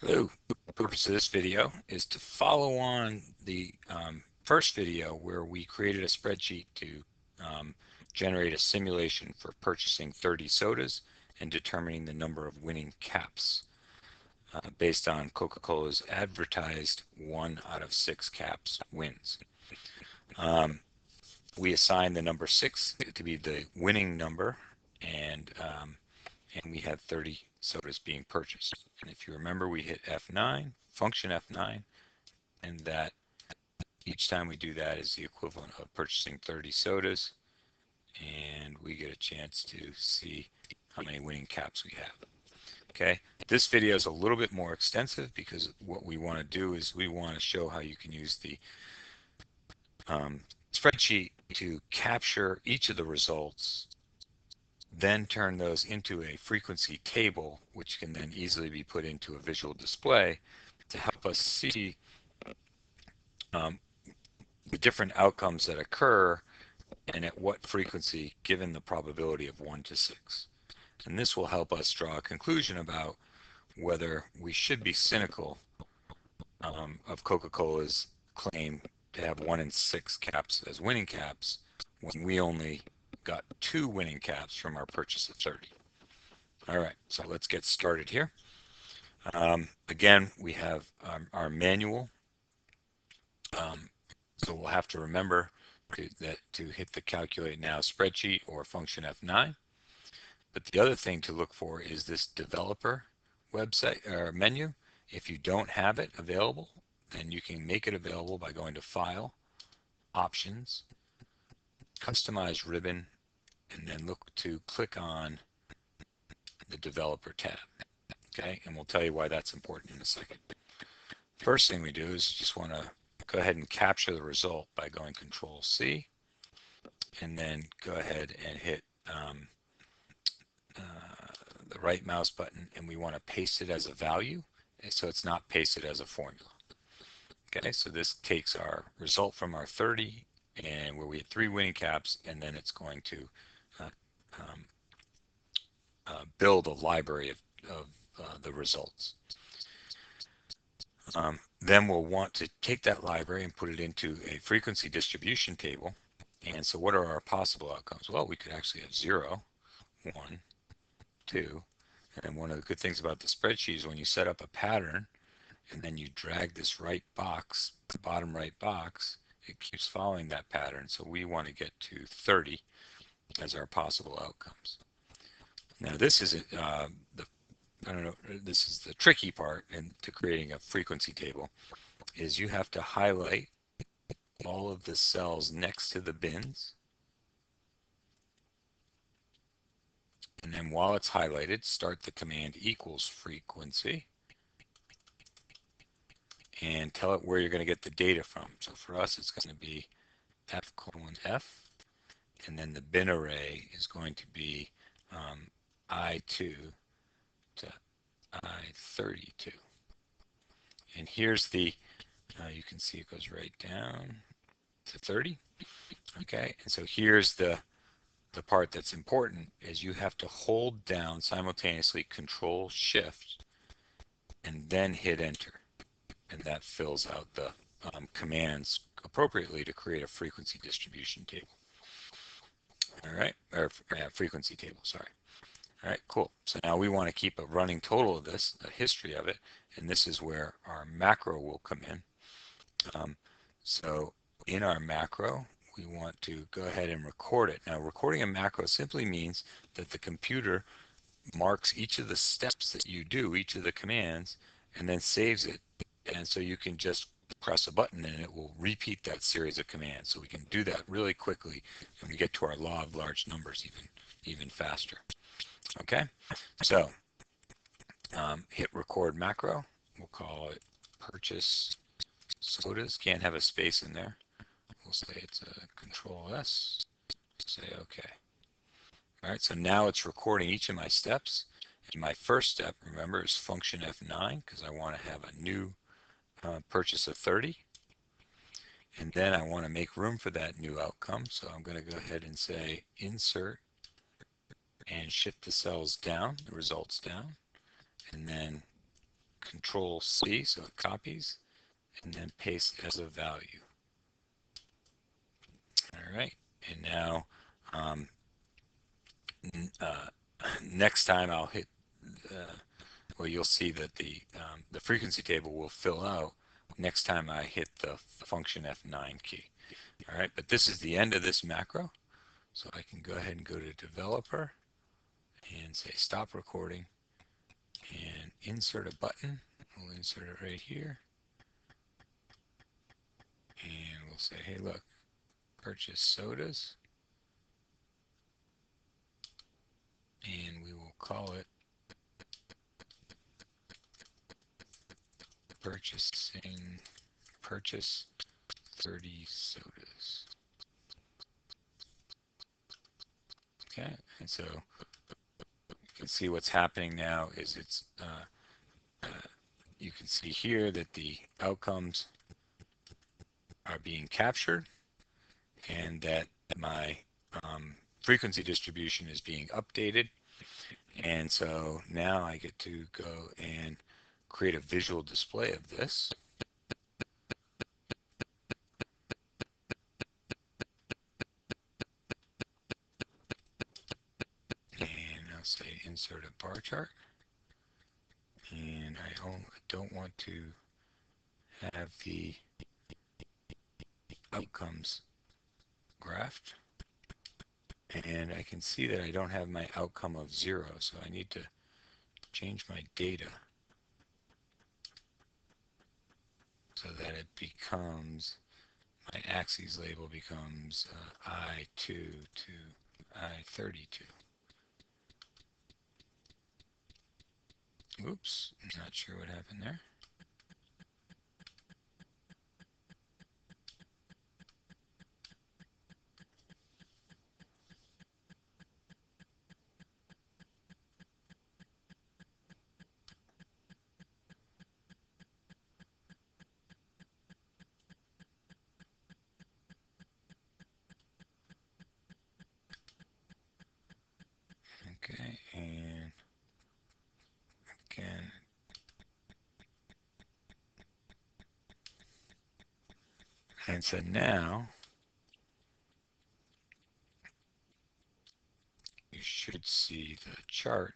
Hello. The purpose of this video is to follow on the first video where we created a spreadsheet to generate a simulation for purchasing 30 sodas and determining the number of winning caps based on Coca-Cola's advertised 1 out of 6 caps wins. We assigned the number 6 to be the winning number, and we had 30 sodas being purchased. And if you remember, we hit F9, function F9, and that each time we do that is the equivalent of purchasing 30 sodas, and we get a chance to see how many winning caps we have. Okay, this video is a little bit more extensive because what we want to do is we want to show how you can use the spreadsheet to capture each of the results, then turn those into a frequency table, which can then easily be put into a visual display to help us see the different outcomes that occur and at what frequency given the probability of 1 to 6. And this will help us draw a conclusion about whether we should be cynical of Coca-Cola's claim to have 1 in 6 caps as winning caps when we only got 2 winning caps from our purchase of 30. All right, so let's get started here. Again, we have our manual. So we'll have to remember to hit the calculate now spreadsheet or function F9. But the other thing to look for is this developer website or menu. If you don't have it available, then you can make it available by going to File, Options, Customize Ribbon, and then look to click on the Developer tab. Okay, and we'll tell you why that's important in a second. First thing we do is just want to go ahead and capture the result by going Control C, and then go ahead and hit the right mouse button, and we want to paste it as a value, so it's not pasted as a formula. Okay, so this takes our result from our 30, and where we had 3 winning caps, and then it's going to build a library of the results. Then we'll want to take that library and put it into a frequency distribution table. And so what are our possible outcomes? Well, we could actually have 0, 1, 2. And one of the good things about the spreadsheet is when you set up a pattern and then you drag this right box, the bottom right box, it keeps following that pattern. So we want to get to 30 as our possible outcomes. Now this is this is the tricky part into creating a frequency table, is you have to highlight all of the cells next to the bins. And then while it's highlighted, start the command equals frequency and tell it where you're going to get the data from. So for us, it's going to be F:(F), and then the bin array is going to be I2 to I32. And here's the, you can see it goes right down to 30. Okay, and so here's the part that's important, is you have to hold down simultaneously Control Shift and then hit Enter, and that fills out the commands appropriately to create a frequency distribution table. All right, or frequency table, sorry. All right, cool. So now we want to keep a running total of this, a history of it, and this is where our macro will come in. So in our macro, we want to go ahead and record it. Now, recording a macro simply means that the computer marks each of the steps that you do, each of the commands, and then saves it. And so you can just press a button and it will repeat that series of commands. So we can do that really quickly, and we get to our law of large numbers even faster. Okay, so hit record macro. We'll call it purchase sodas. Can't have a space in there. We'll say it's a Control S. Say OK. All right, so now it's recording each of my steps. And my first step, remember, is function F9 because I want to have a new purchase of 30. And then I want to make room for that new outcome. So I'm going to go ahead and say insert and shift the cells down, the results down, and then Control C, so it copies, and then paste as a value. All right, and now uh, next time I'll hit, well, you'll see that the frequency table will fill out next time I hit the function F9 key. All right, but this is the end of this macro, so I can go ahead and go to developer and say stop recording and insert a button. We'll insert it right here, and we'll say, hey, look, purchase sodas, and we will call it purchase 30 sodas. Okay, and so you can see what's happening now is you can see here that the outcomes are being captured and that my frequency distribution is being updated. And so now I get to go and create a visual display of this. And I'll say insert a bar chart. And I don't want to have the outcomes graphed. And I can see that I don't have my outcome of 0, so I need to change my data so that it becomes, my axes label becomes I2 to I32. Oops, not sure what happened there. Okay, and again, and so now you should see the chart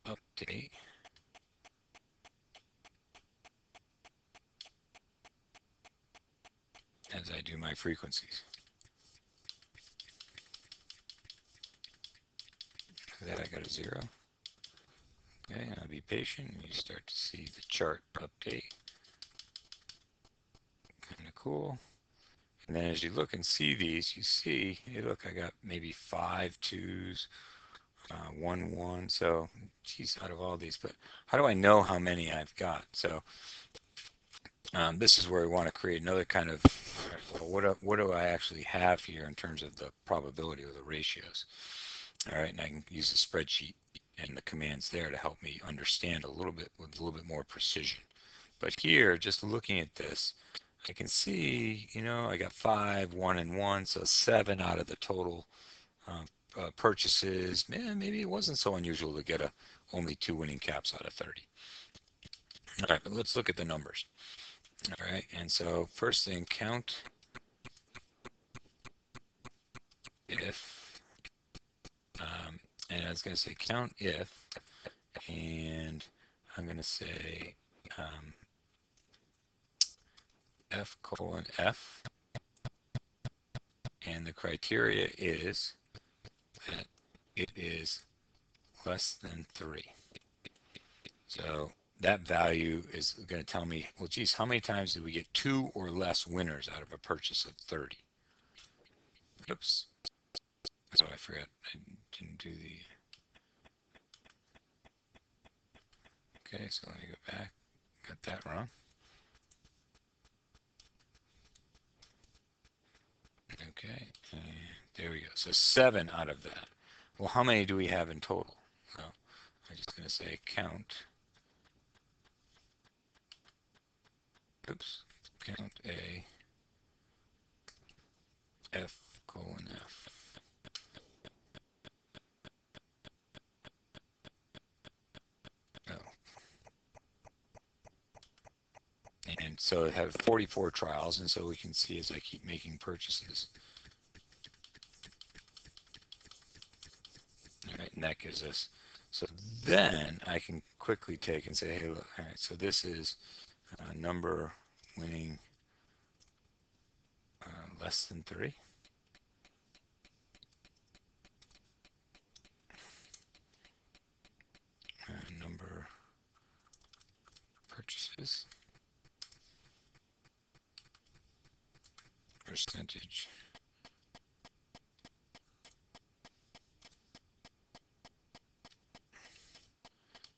update as I do my frequencies. For that I got a 0. Okay, I'll be patient and you start to see the chart update. Kind of cool. And then as you look and see these, you see, hey, look, I got maybe 5 2s, 1 1. So, geez, out of all these, but how do I know how many I've got? So, this is where we want to create another kind of, well, what do I actually have here in terms of the probability or the ratios? All right, and I can use a spreadsheet and the commands there to help me understand a little bit with a little bit more precision. But here, just looking at this, I can see, you know, I got 5, 1, and 1, so 7 out of the total purchases. Man, maybe it wasn't so unusual to get only 2 winning caps out of 30. All right, but let's look at the numbers. All right, and so first thing, count if, and I was going to say count if, and I'm going to say F colon F, and the criteria is that it is less than 3. So that value is going to tell me, well, geez, how many times did we get 2 or less winners out of a purchase of 30? Oops. So I forgot. I didn't do the. Okay, so let me go back. Got that wrong. Okay, and there we go. So 7 out of that. Well, how many do we have in total? Well, I'm just going to say count. Oops. Count A F colon F. Oh. so it had 44 trials, and so we can see as I keep making purchases. All right, and that gives us, so then I can quickly take and say, hey, look, all right, so this is number winning less than 3. Number purchases, percentage.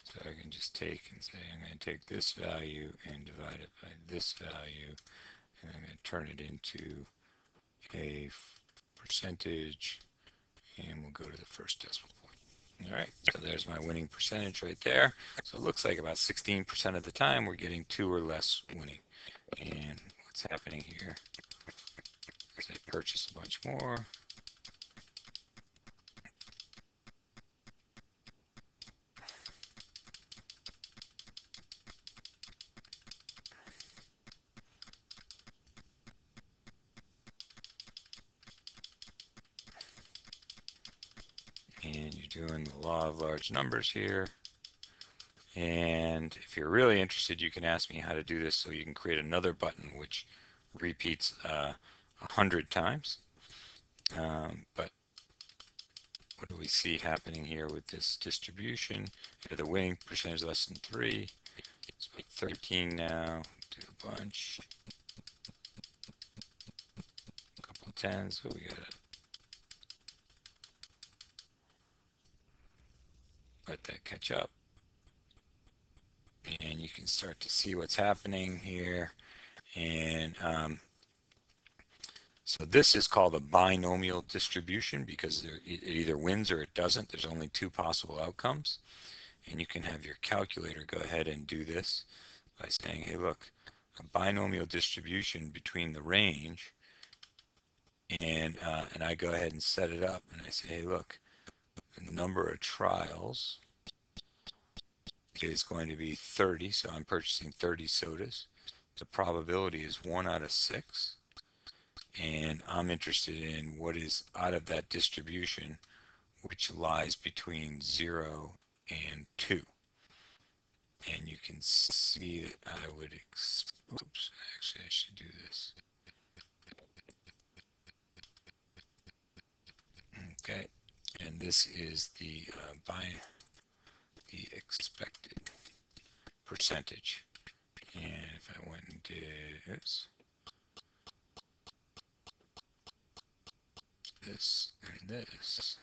So I can just take and say, I'm going to take this value and divide it by this value, and I'm going to turn it into a percentage, and we'll go to the first decimal point. All right, so there's my winning percentage right there. So it looks like about 16% of the time we're getting 2 or less winning. And what's happening here is I purchase a bunch more. And you're doing the law of large numbers here. And if you're really interested, you can ask me how to do this so you can create another button which repeats 100 times. But what do we see happening here with this distribution? For the winning percentage less than 3, it's 13 now. Do a bunch, a couple of tens, so we gotta let that catch up. And you can start to see what's happening here. And so this is called a binomial distribution because it either wins or it doesn't. There's only 2 possible outcomes. And you can have your calculator go ahead and do this by saying, hey, look, a binomial distribution between the range, and I go ahead and set it up, and I say, hey, look, the number of trials is going to be 30, so I'm purchasing 30 sodas. The probability is 1 out of 6, and I'm interested in what is out of that distribution, which lies between 0 and 2. And you can see that I would, oops, actually I should do this. Okay, and this is the by the expected percentage. And if I went and did this and this,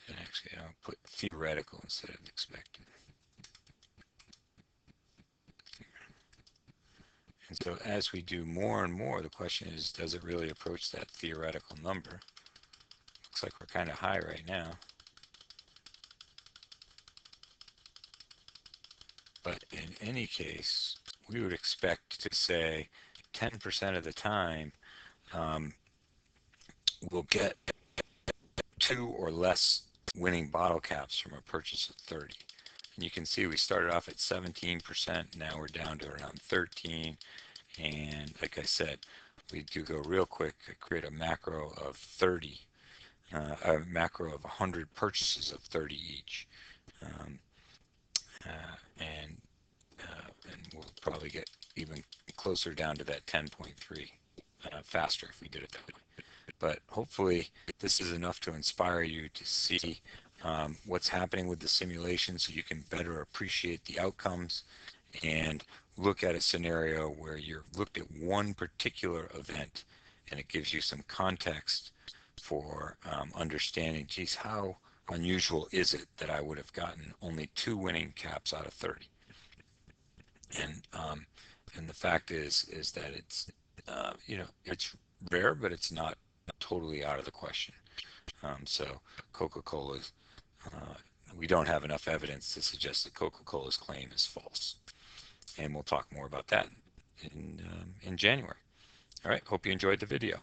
and actually I'll put theoretical instead of expected. And so as we do more and more, the question is, does it really approach that theoretical number? Looks like we're kind of high right now. But in any case, we would expect to say 10% of the time we'll get 2 or less winning bottle caps from a purchase of 30. And you can see we started off at 17%, now we're down to around 13. And like I said, we do go real quick, create a macro of 30, a macro of 100 purchases of 30 each. And we'll probably get even closer down to that 10.3 faster if we did it that way. But hopefully this is enough to inspire you to see what's happening with the simulation so you can better appreciate the outcomes and look at a scenario where you're looked at one particular event and it gives you some context for understanding, geez, how unusual is it that I would have gotten only 2 winning caps out of 30? And the fact is that it's it's rare, but it's not totally out of the question. So Coca-Cola's we don't have enough evidence to suggest that Coca-Cola's claim is false, and we'll talk more about that in January. All right, hope you enjoyed the video.